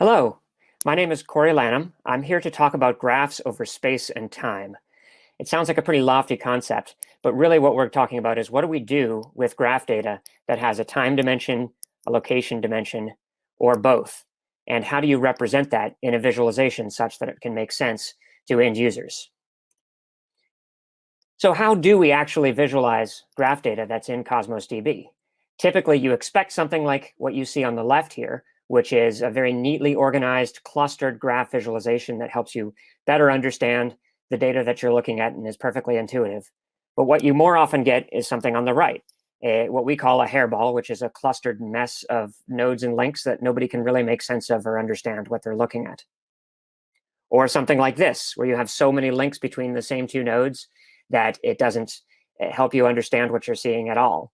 Hello, my name is Corey Lanham. I'm here to talk about graphs over space and time. It sounds like a pretty lofty concept, but really what we're talking about is what do we do with graph data that has a time dimension, a location dimension, or both? And how do you represent that in a visualization such that it can make sense to end users? So how do we actually visualize graph data that's in Cosmos DB? Typically, you expect something like what you see on the left here, which is a very neatly organized, clustered graph visualization that helps you better understand the data that you're looking at and is perfectly intuitive. But what you more often get is something on the right, what we call a hairball, which is a clustered mess of nodes and links that nobody can really make sense of or understand what they're looking at. Or something like this, where you have so many links between the same two nodes that it doesn't help you understand what you're seeing at all.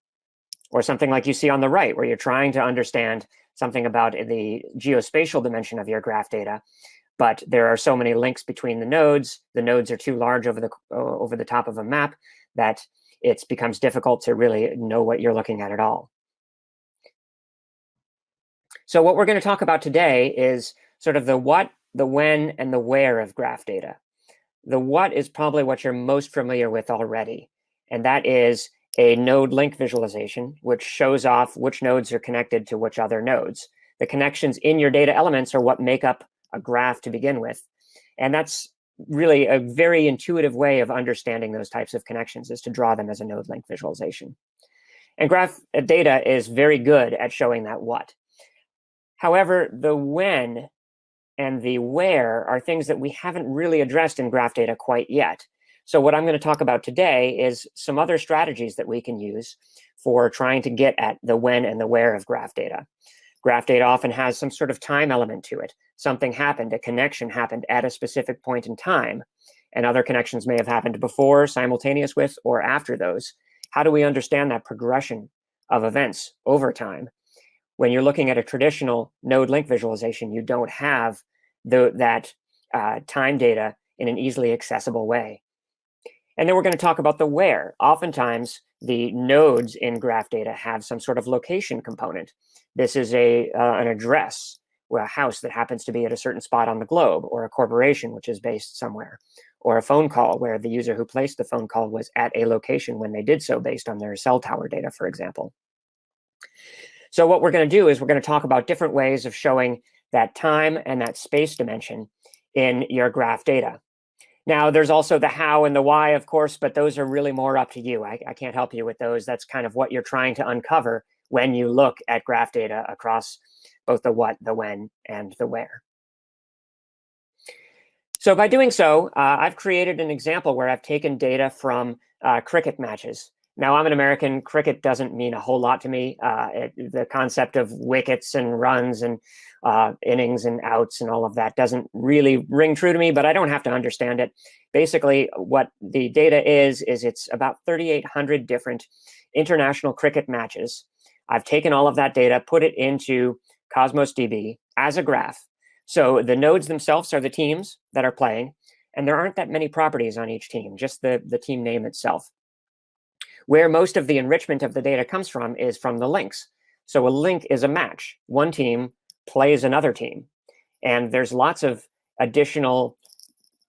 Or something like you see on the right, where you're trying to understand something about the geospatial dimension of your graph data, but there are so many links between the nodes are too large over the top of a map that it becomes difficult to really know what you're looking at all. So what we're going to talk about today is sort of the what, the when, and the where of graph data. The what is probably what you're most familiar with already, and that is a node link visualization, which shows off which nodes are connected to which other nodes. The connections in your data elements are what make up a graph to begin with. And that's really a very intuitive way of understanding those types of connections, is to draw them as a node link visualization. And graph data is very good at showing that what. However, the when and the where are things that we haven't really addressed in graph data quite yet. So what I'm going to talk about today is some other strategies that we can use for trying to get at the when and the where of graph data. Graph data often has some sort of time element to it. Something happened, a connection happened at a specific point in time, and other connections may have happened before, simultaneous with, or after those. How do we understand that progression of events over time? When you're looking at a traditional node link visualization, you don't have that time data in an easily accessible way. And then we're going to talk about the where. Oftentimes, the nodes in graph data have some sort of location component. This is an address, or a house that happens to be at a certain spot on the globe, or a corporation which is based somewhere, or a phone call where the user who placed the phone call was at a location when they did so based on their cell tower data, for example. So what we're going to do is we're going to talk about different ways of showing that time and that space dimension in your graph data. Now, there's also the how and the why, of course, but those are really more up to you. I can't help you with those. That's kind of what you're trying to uncover when you look at graph data across both the what, the when, and the where. So by doing so, I've created an example where I've taken data from cricket matches. Now, I'm an American. Cricket doesn't mean a whole lot to me. The concept of wickets and runs and innings and outs and all of that doesn't really ring true to me, but I don't have to understand it. Basically, what the data is it's about 3,800 different international cricket matches. I've taken all of that data, put it into Cosmos DB as a graph. So the nodes themselves are the teams that are playing, and there aren't that many properties on each team, just the team name itself. Where most of the enrichment of the data comes from is from the links. So a link is a match. One team plays another team. And there's lots of additional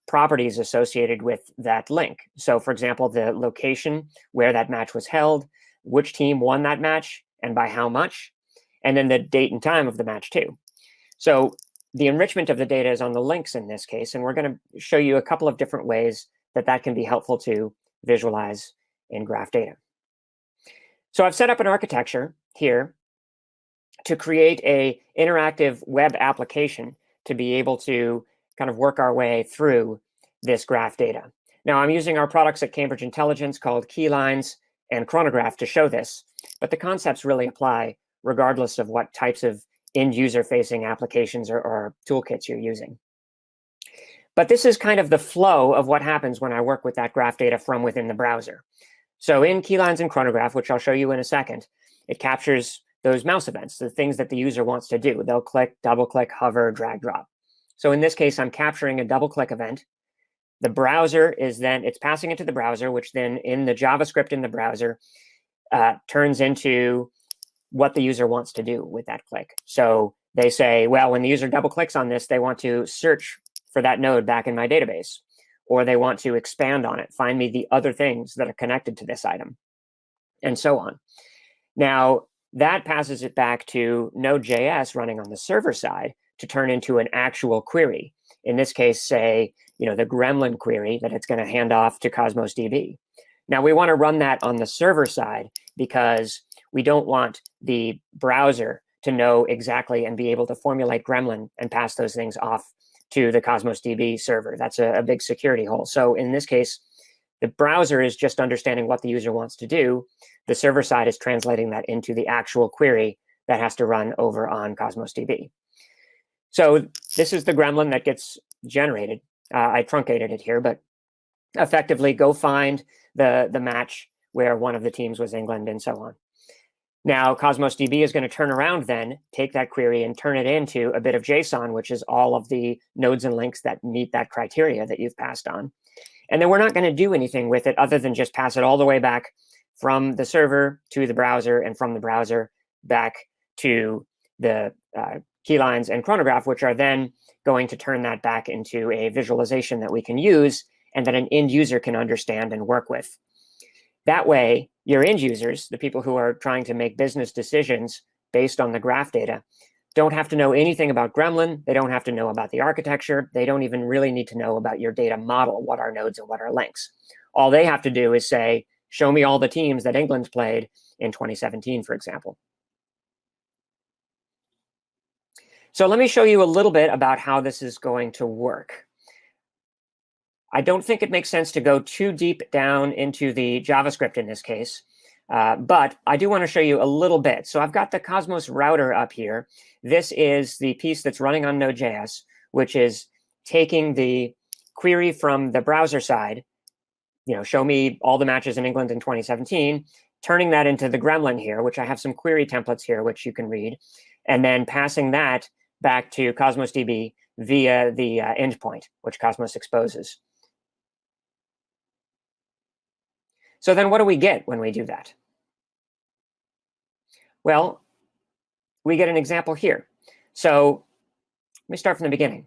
properties associated with that link. So for example, the location where that match was held, which team won that match, and by how much, and then the date and time of the match too. So the enrichment of the data is on the links in this case, and we're going to show you a couple of different ways that that can be helpful to visualize in graph data. So I've set up an architecture here to create an interactive web application to be able to kind of work our way through this graph data. Now, I'm using our products at Cambridge Intelligence called Keylines and Chronograph to show this, but the concepts really apply regardless of what types of end-user-facing applications or toolkits you're using. But this is kind of the flow of what happens when I work with that graph data from within the browser. So in Keylines and Chronograph, which I'll show you in a second, it captures those mouse events, the things that the user wants to do. They'll click, double click, hover, drag, drop. So in this case, I'm capturing a double click event. The browser is then, it's passing into the browser, which then in the JavaScript in the browser turns into what the user wants to do with that click. So They say, well, when the user double clicks on this, they want to search for that node back in my database, or they want to expand on it, find me the other things that are connected to this item, and so on. Now, that passes it back to Node.js running on the server side to turn into an actual query. In this case, say, the gremlin query that it's going to hand off to Cosmos DB. Now, we want to run that on the server side because we don't want the browser to know exactly and be able to formulate gremlin and pass those things off to the Cosmos DB server. That's a big security hole. So in this case, the browser is just understanding what the user wants to do. The server side is translating that into the actual query that has to run over on Cosmos DB. So this is the gremlin that gets generated. I truncated it here, but effectively go find the match where one of the teams was England and so on. Now, Cosmos DB is going to turn around then, take that query and turn it into a bit of JSON, which is all of the nodes and links that meet that criteria that you've passed on. And then we're not going to do anything with it other than just pass it all the way back from the server to the browser and from the browser back to the keylines and chronograph, which are then going to turn that back into a visualization that we can use and that an end user can understand and work with. That way, your end users, the people who are trying to make business decisions based on the graph data, don't have to know anything about Gremlin. They don't have to know about the architecture. They don't even really need to know about your data model, what are nodes and what are links. All they have to do is say, show me all the teams that England played in 2017, for example. So let me show you a little bit about how this is going to work. I don't think it makes sense to go too deep down into the JavaScript in this case, but I do want to show you a little bit. So I've got the Cosmos router up here. This is the piece that's running on Node.js, which is taking the query from the browser side, show me all the matches in England in 2017, turning that into the gremlin here, which I have some query templates here, which you can read, and then passing that back to Cosmos DB via the endpoint, which Cosmos exposes. So then what do we get when we do that? Well, we get an example here. So let me start from the beginning.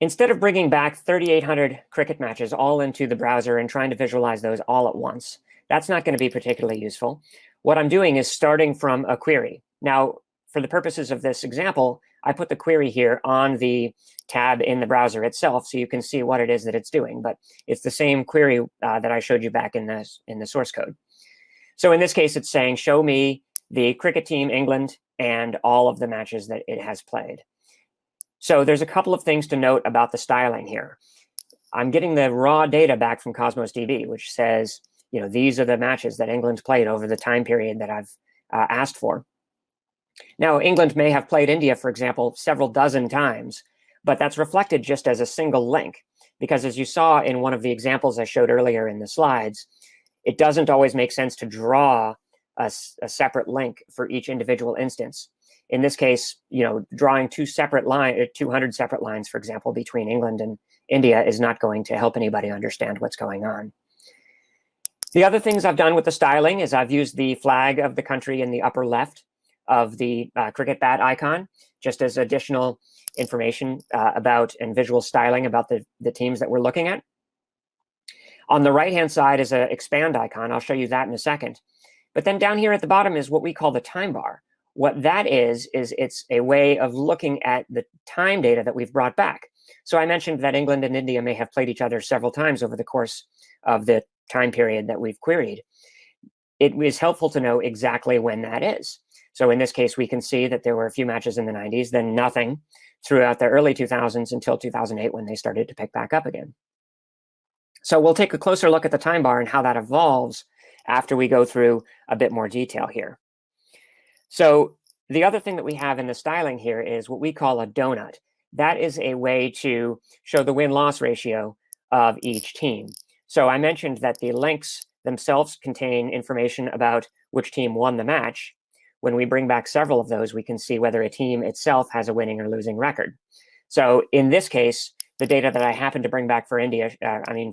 Instead of bringing back 3,800 cricket matches all into the browser and trying to visualize those all at once, that's not going to be particularly useful. What I'm doing is starting from a query. Now, for the purposes of this example, I put the query here on the tab in the browser itself so you can see what it is that it's doing. But it's the same query that I showed you back in the source code. So in this case, it's saying, show me the cricket team England and all of the matches that it has played. So there's a couple of things to note about the styling here. I'm getting the raw data back from Cosmos DB, which says, these are the matches that England's played over the time period that I've asked for. Now, England may have played India, for example, several dozen times, but that's reflected just as a single link, because as you saw in one of the examples I showed earlier in the slides, it doesn't always make sense to draw a separate link for each individual instance. In this case, drawing 200 separate lines, for example, between England and India is not going to help anybody understand what's going on. The other things I've done with the styling is I've used the flag of the country in the upper left of the cricket bat icon, just as additional information about and visual styling about the teams that we're looking at. On the right-hand side is an expand icon. I'll show you that in a second. But then down here at the bottom is what we call the time bar. What that is it's a way of looking at the time data that we've brought back. So I mentioned that England and India may have played each other several times over the course of the time period that we've queried. It is helpful to know exactly when that is. So in this case, we can see that there were a few matches in the 90s, then nothing throughout the early 2000s until 2008 when they started to pick back up again. So we'll take a closer look at the time bar and how that evolves after we go through a bit more detail here. So the other thing that we have in the styling here is what we call a donut. That is a way to show the win-loss ratio of each team. So I mentioned that the links themselves contain information about which team won the match. When we bring back several of those, we can see whether a team itself has a winning or losing record. So in this case, the data that I happen to bring back for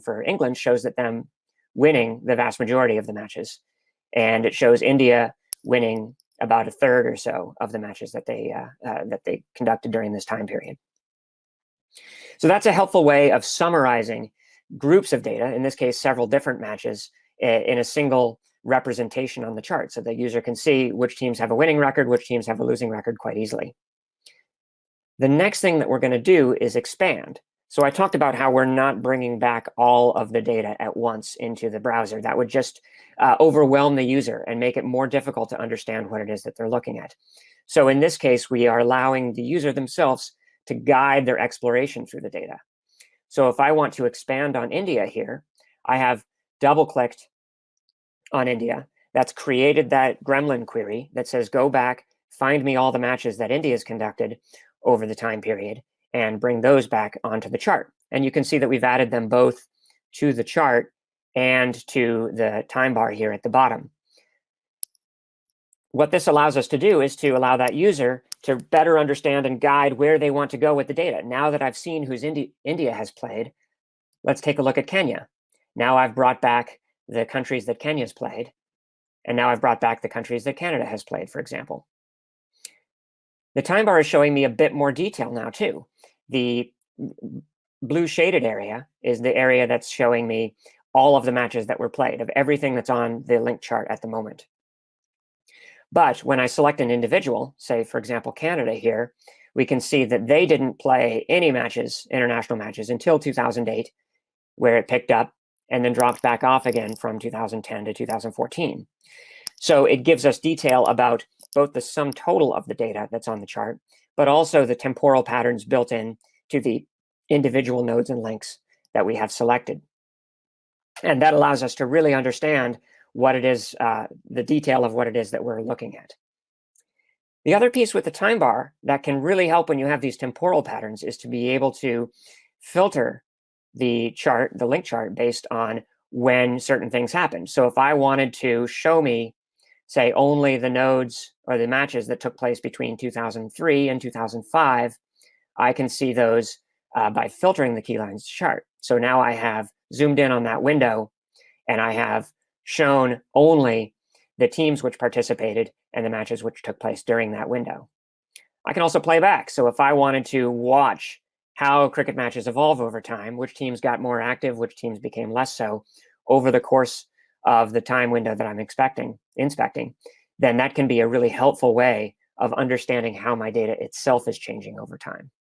for England shows that them winning the vast majority of the matches. And it shows India winning about a third or so of the matches that they conducted during this time period. So that's a helpful way of summarizing groups of data, in this case, several different matches, in a single representation on the chart, so the user can see which teams have a winning record, which teams have a losing record quite easily. The next thing that we're going to do is expand. So I talked about how we're not bringing back all of the data at once into the browser. That would just overwhelm the user and make it more difficult to understand what it is that they're looking at. So in this case, we are allowing the user themselves to guide their exploration through the data. So if I want to expand on India here, I have double-clicked on India. That's created that gremlin query that says, go back, find me all the matches that India has conducted over the time period, and bring those back onto the chart. And you can see that we've added them both to the chart and to the time bar here at the bottom. What this allows us to do is to allow that user to better understand and guide where they want to go with the data. Now that I've seen who's India has played, let's take a look at Kenya. Now I've brought back the countries that Kenya's played, and now I've brought back the countries that Canada has played, for example. The time bar is showing me a bit more detail now, too. The blue shaded area is the area that's showing me all of the matches that were played, of everything that's on the link chart at the moment. But when I select an individual, say, for example, Canada here, we can see that they didn't play any matches, international matches, until 2008, where it picked up and then dropped back off again from 2010 to 2014. So it gives us detail about both the sum total of the data that's on the chart, but also the temporal patterns built in to the individual nodes and links that we have selected. And that allows us to really understand what it is, the detail of what it is that we're looking at. The other piece with the time bar that can really help when you have these temporal patterns is to be able to filter the chart, the link chart, based on when certain things happen. So if I wanted to show me, say, only the nodes or the matches that took place between 2003 and 2005, I can see those by filtering the keylines chart. So now I have zoomed in on that window, and I have shown only the teams which participated and the matches which took place during that window. I can also play back. So if I wanted to watch how cricket matches evolve over time, which teams got more active, which teams became less so over the course of the time window that I'm inspecting, then that can be a really helpful way of understanding how my data itself is changing over time.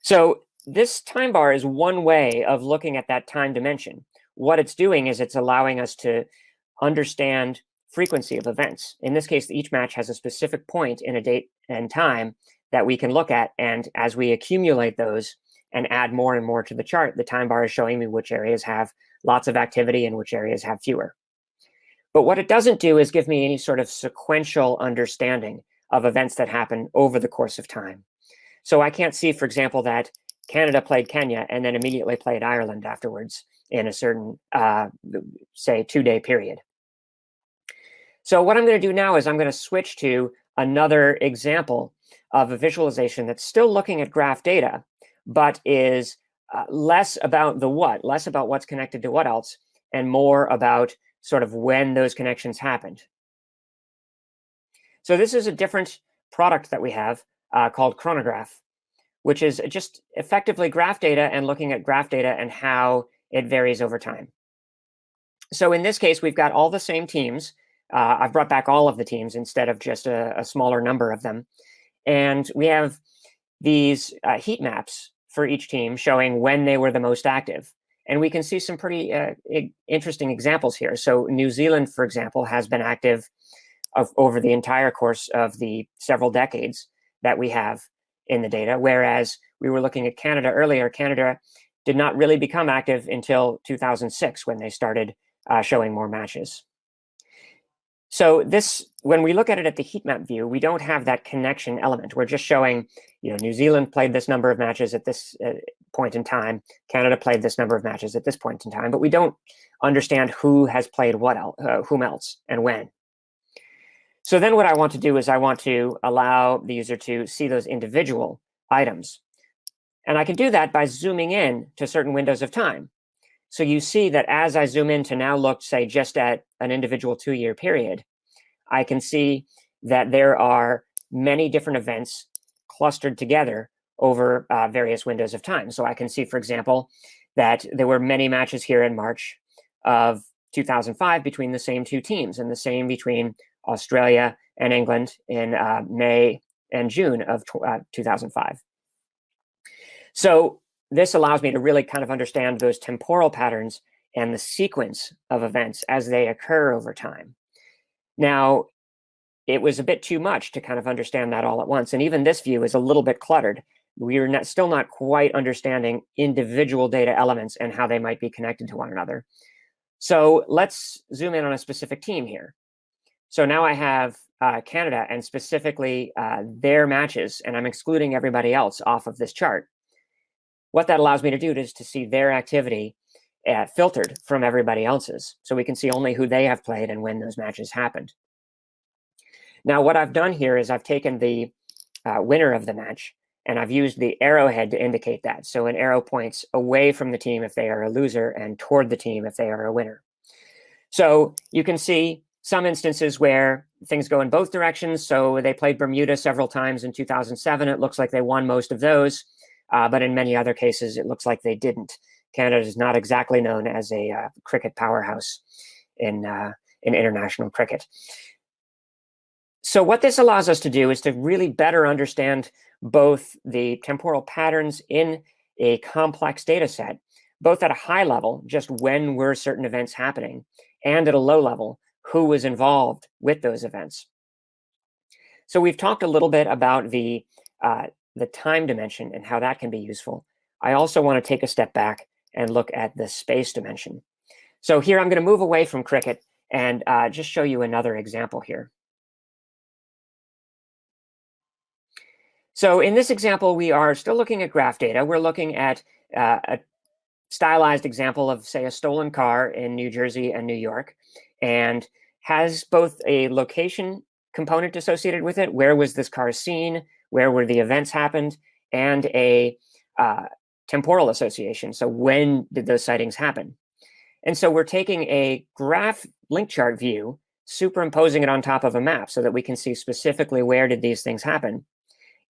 So this time bar is one way of looking at that time dimension. What it's doing is it's allowing us to understand frequency of events. In this case, each match has a specific point in a date and time that we can look at. And as we accumulate those and add more and more to the chart, the time bar is showing me which areas have lots of activity and which areas have fewer. But what it doesn't do is give me any sort of sequential understanding of events that happen over the course of time. So I can't see, for example, that Canada played Kenya and then immediately played Ireland afterwards in a certain, say, 2-day period. So what I'm going to do now is I'm going to switch to another example of a visualization that's still looking at graph data, but is less about the what, less about what's connected to what else, and more about sort of when those connections happened. So this is a different product that we have called Chronograph, which is just effectively graph data and looking at graph data and how it varies over time. So in this case, we've got all the same teams. I've brought back all of the teams instead of just a smaller number of them. And we have these heat maps for each team showing when they were the most active. And we can see some pretty interesting examples here. So New Zealand, for example, has been active over the entire course of the several decades that we have in the data, whereas we were looking at Canada earlier. Canada did not really become active until 2006 when they started showing more matches. So this, when we look at it at the heat map view, we don't have that connection element. We're just showing, New Zealand played this number of matches at this point in time. Canada played this number of matches at this point in time, but we don't understand who has played what else, whom else, and when. So then what I want to do is I want to allow the user to see those individual items. And I can do that by zooming in to certain windows of time. So you see that as I zoom in to now look, say, just at an individual 2-year period, I can see that there are many different events clustered together over various windows of time. So I can see, for example, that there were many matches here in March of 2005 between the same two teams, and the same between Australia and England in May and June of 2005. So this allows me to really kind of understand those temporal patterns and the sequence of events as they occur over time. Now, it was a bit too much to kind of understand that all at once. And even this view is a little bit cluttered. We're still not quite understanding individual data elements and how they might be connected to one another. So let's zoom in on a specific team here. So now I have Canada and specifically their matches, and I'm excluding everybody else off of this chart. What that allows me to do is to see their activity filtered from everybody else's. So we can see only who they have played and when those matches happened. Now, what I've done here is I've taken the winner of the match, and I've used the arrowhead to indicate that. So an arrow points away from the team if they are a loser and toward the team if they are a winner. So you can see some instances where things go in both directions. So they played Bermuda several times in 2007. It looks like they won most of those. But in many other cases, it looks like they didn't. Canada is not exactly known as a cricket powerhouse in international cricket. So what this allows us to do is to really better understand both the temporal patterns in a complex data set, both at a high level, just when were certain events happening, and at a low level, who was involved with those events. So we've talked a little bit about the time dimension and how that can be useful. I also want to take a step back and look at the space dimension. So here I'm going to move away from cricket and just show you another example here. So in this example, we are still looking at graph data. We're looking at a stylized example of, say, a stolen car in New Jersey and New York, and has both a location component associated with it, where was this car seen, where were the events happened, and a temporal association. So when did those sightings happen? And so we're taking a graph link chart view, superimposing it on top of a map so that we can see specifically where did these things happen,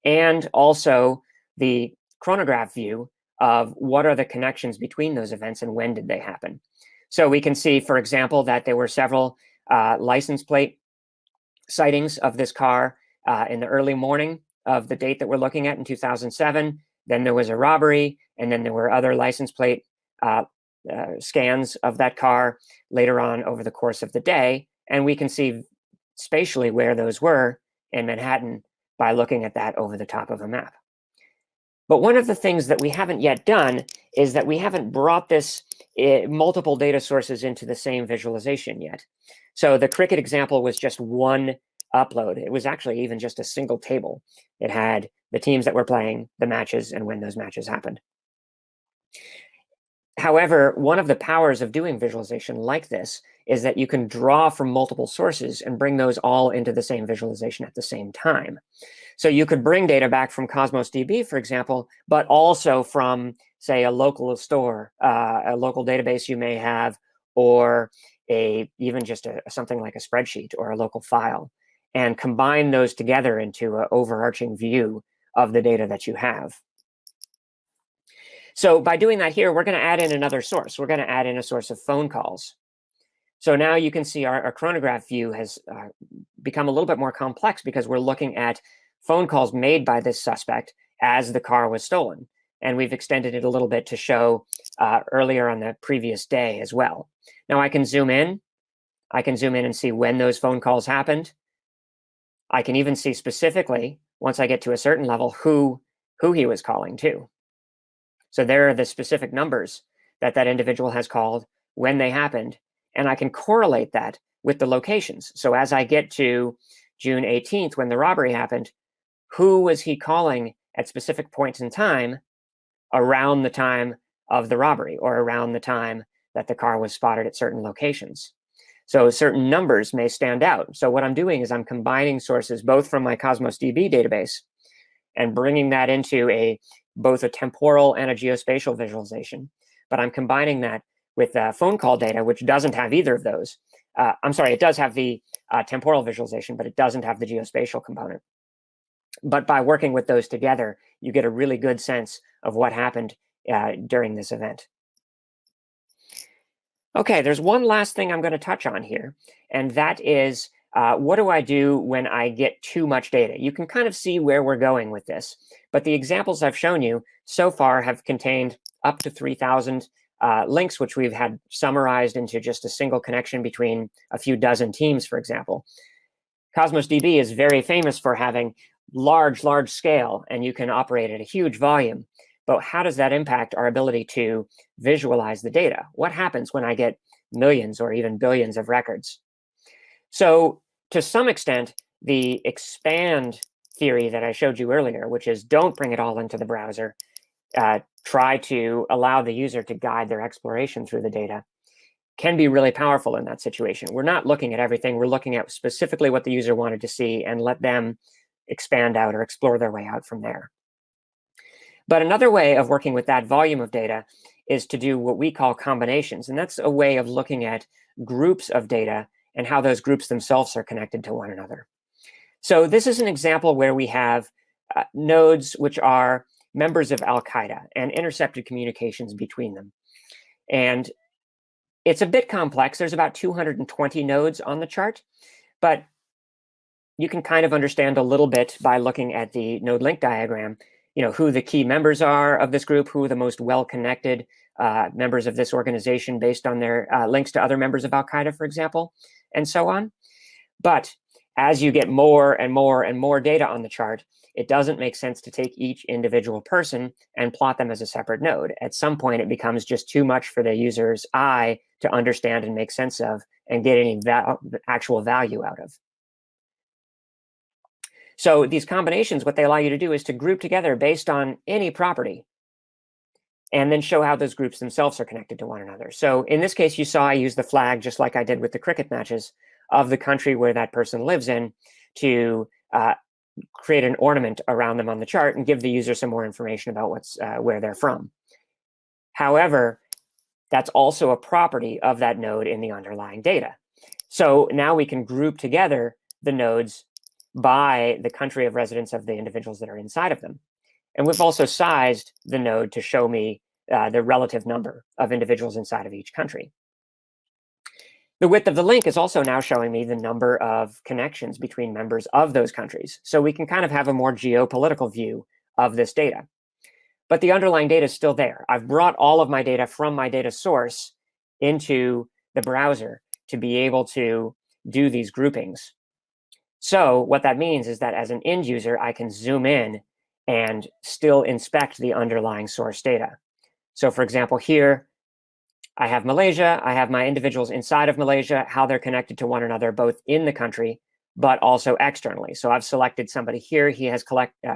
and also the chronograph view of what are the connections between those events and when did they happen. So we can see, for example, that there were several license plate sightings of this car in the early morning of the date that we're looking at in 2007. Then there was a robbery, and then there were other license plate scans of that car later on over the course of the day. And we can see spatially where those were in Manhattan by looking at that over the top of a map. But one of the things that we haven't yet done is that we haven't brought this multiple data sources into the same visualization yet. So the cricket example was just one upload. It was actually even just a single table. It had the teams that were playing, the matches, and when those matches happened. However, one of the powers of doing visualization like this is that you can draw from multiple sources and bring those all into the same visualization at the same time. So you could bring data back from Cosmos DB, for example, but also from, say, a local store, a local database you may have, or even just something like a spreadsheet or a local file, and combine those together into an overarching view of the data that you have. So by doing that here, we're going to add in another source. We're going to add in a source of phone calls. So now you can see our chronograph view has become a little bit more complex because we're looking at phone calls made by this suspect as the car was stolen. And we've extended it a little bit to show earlier on the previous day as well. Now I can zoom in. I can zoom in and see when those phone calls happened. I can even see specifically, once I get to a certain level, who he was calling to. So there are the specific numbers that that individual has called, when they happened, and I can correlate that with the locations. So as I get to June 18th, when the robbery happened, who was he calling at specific points in time around the time of the robbery or around the time that the car was spotted at certain locations? So certain numbers may stand out. So what I'm doing is I'm combining sources both from my Cosmos DB database and bringing that into both a temporal and a geospatial visualization. But I'm combining that with phone call data, which doesn't have either of those. I'm sorry, it does have the temporal visualization, but it doesn't have the geospatial component. But by working with those together, you get a really good sense of what happened during this event. Okay, there's one last thing I'm going to touch on here, and that is what do I do when I get too much data? You can kind of see where we're going with this, but the examples I've shown you so far have contained up to 3,000 links, which we've had summarized into just a single connection between a few dozen teams, for example. Cosmos DB is very famous for having large scale, and you can operate at a huge volume. But how does that impact our ability to visualize the data? What happens when I get millions or even billions of records? So to some extent, the expand theory that I showed you earlier, which is don't bring it all into the browser, try to allow the user to guide their exploration through the data, can be really powerful in that situation. We're not looking at everything. We're looking at specifically what the user wanted to see and let them expand out or explore their way out from there. But another way of working with that volume of data is to do what we call combinations. And that's a way of looking at groups of data and how those groups themselves are connected to one another. So this is an example where we have nodes which are members of Al-Qaeda and intercepted communications between them. And it's a bit complex. There's about 220 nodes on the chart, but you can kind of understand a little bit by looking at the node link diagram, who the key members are of this group, who are the most well-connected members of this organization based on their links to other members of Al-Qaeda, for example, and so on. But as you get more and more data on the chart, it doesn't make sense to take each individual person and plot them as a separate node. At some point, it becomes just too much for the user's eye to understand and make sense of and get any actual value out of. So these combinations, what they allow you to do is to group together based on any property and then show how those groups themselves are connected to one another. So in this case, you saw I used the flag, just like I did with the cricket matches, of the country where that person lives in to create an ornament around them on the chart and give the user some more information about where they're from. However, that's also a property of that node in the underlying data. So now we can group together the nodes by the country of residence of the individuals that are inside of them. And we've also sized the node to show me the relative number of individuals inside of each country. The width of the link is also now showing me the number of connections between members of those countries. So we can kind of have a more geopolitical view of this data. But the underlying data is still there. I've brought all of my data from my data source into the browser to be able to do these groupings. So what that means is that as an end user, I can zoom in and still inspect the underlying source data. So for example, here, I have Malaysia. I have my individuals inside of Malaysia, how they're connected to one another, both in the country, but also externally. So I've selected somebody here. He has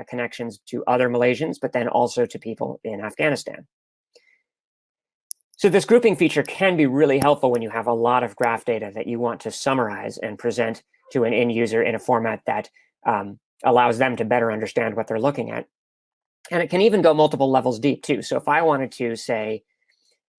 connections to other Malaysians, but then also to people in Afghanistan. So this grouping feature can be really helpful when you have a lot of graph data that you want to summarize and present to an end user in a format that allows them to better understand what they're looking at. And it can even go multiple levels deep too. So if I wanted to, say,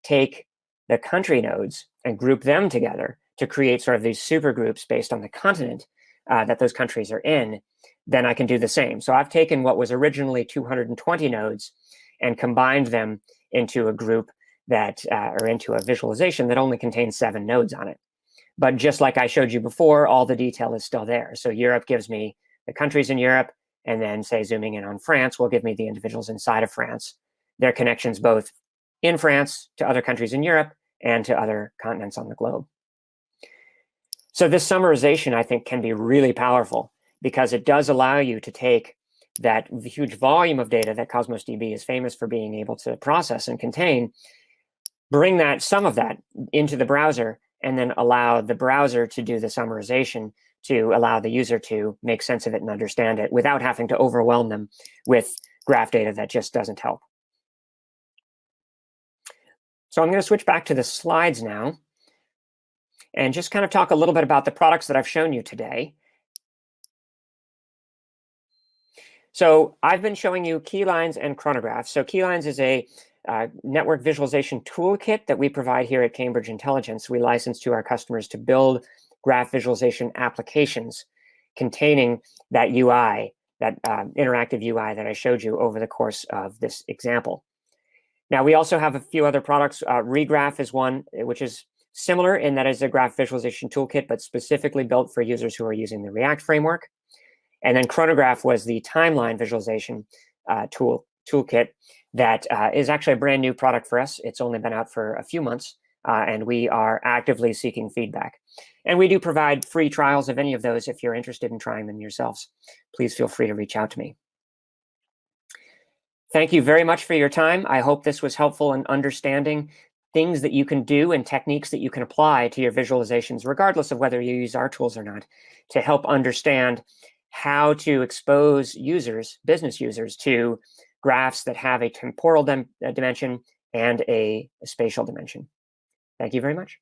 take the country nodes and group them together to create sort of these super groups based on the continent that those countries are in, then I can do the same. So I've taken what was originally 220 nodes and combined them into a group that, or into a visualization that only contains 7 nodes on it. But just like I showed you before, all the detail is still there. So Europe gives me the countries in Europe, and then say zooming in on France will give me the individuals inside of France, their connections both in France to other countries in Europe and to other continents on the globe. So this summarization, I think, can be really powerful because it does allow you to take that huge volume of data that Cosmos DB is famous for being able to process and contain, bring that, some of that, into the browser, and then allow the browser to do the summarization to allow the user to make sense of it and understand it without having to overwhelm them with graph data that just doesn't help. So I'm going to switch back to the slides now and just kind of talk a little bit about the products that I've shown you today. So I've been showing you keylines and chronographs. So keylines is a network visualization toolkit that we provide here at Cambridge Intelligence. We license to our customers to build graph visualization applications containing that UI, that interactive UI that I showed you over the course of this example. Now, we also have a few other products. Regraph is one, which is similar in that it's a graph visualization toolkit, but specifically built for users who are using the React framework. And then Chronograph was the timeline visualization toolkit that is actually a brand new product for us. It's only been out for a few months, and we are actively seeking feedback. And we do provide free trials of any of those if you're interested in trying them yourselves. Please feel free to reach out to me. Thank you very much for your time. I hope this was helpful in understanding things that you can do and techniques that you can apply to your visualizations, regardless of whether you use our tools or not, to help understand how to expose users, business users, to graphs that have a temporal dimension and a spatial dimension. Thank you very much.